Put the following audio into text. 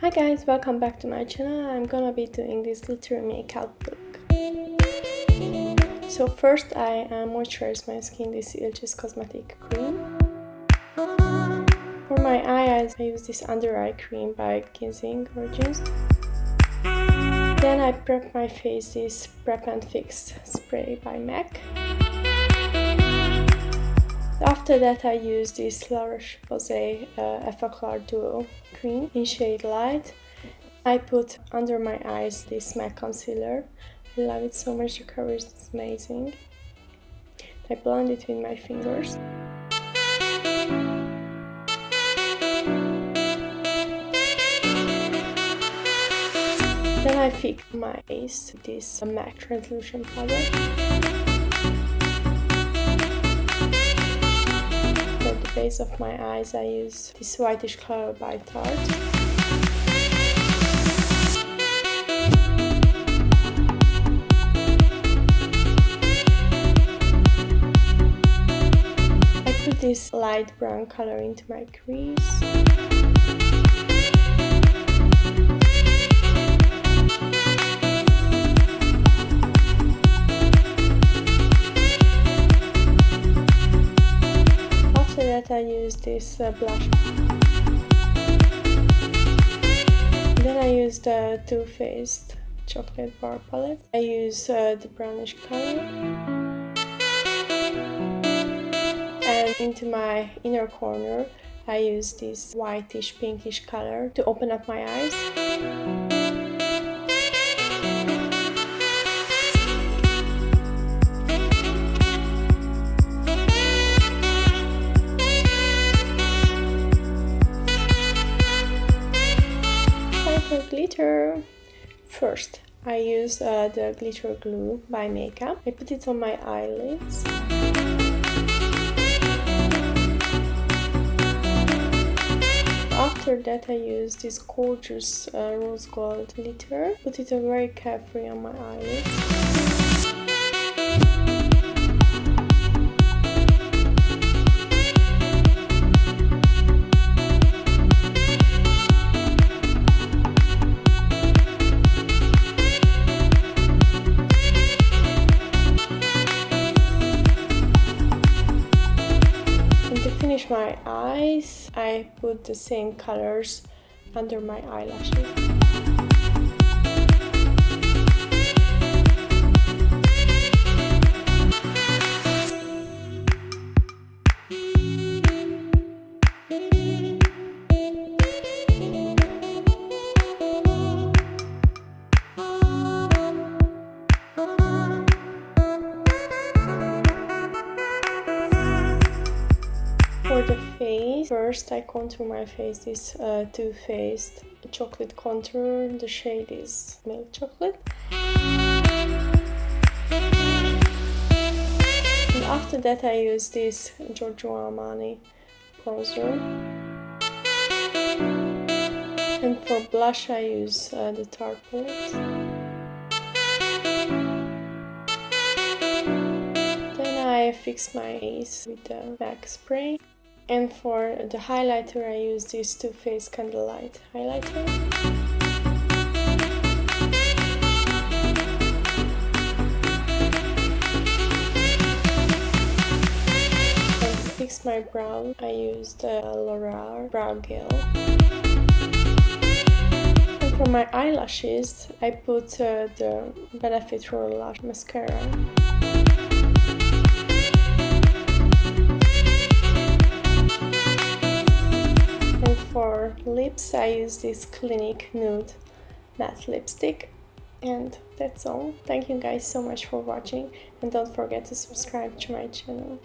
Hi guys, welcome back to my channel. I'm gonna be doing this glittery makeup look. So first I moisturize my skin this Ilchis cosmetic cream. For my eyes I use this under eye cream by Ginseng Origins. Then I prep my face this Prep and Fix spray by MAC. After that I use this La Roche-Posay Effaclar Duo cream in shade Light. I put under my eyes this MAC concealer. I love it so much, the coverage is amazing. I blend it with my fingers. Then I fix my face with this MAC translucent powder. For the base of my eyes I use this whitish color by Tarte. I put this light brown color into my crease. I use this blush. Then I use the Too Faced chocolate bar palette. I use the brownish color. And into my inner corner I use this whitish pinkish color to open up my eyes. For glitter, first I use the glitter glue by Makeup. I put it on my eyelids. After that I use this gorgeous rose gold glitter. Put it very carefully on my eyelids. Finish my eyes, I put the same colors under my eyelashes. For the face, first I contour my face this Too Faced chocolate contour. The shade is milk chocolate. And after that I use this Giorgio Armani bronzer. And for blush I use the Tarte palette. Then I fix my face with the MAC spray. And for the highlighter I use this Too Faced Candlelight highlighter. And to fix my brow I use the L'Oreal Brow Gel. And for my eyelashes I put the Benefit Royal Lash Mascara. For lips I use this Clinique Nude matte lipstick. And that's all. Thank you guys so much for watching and don't forget to subscribe to my channel.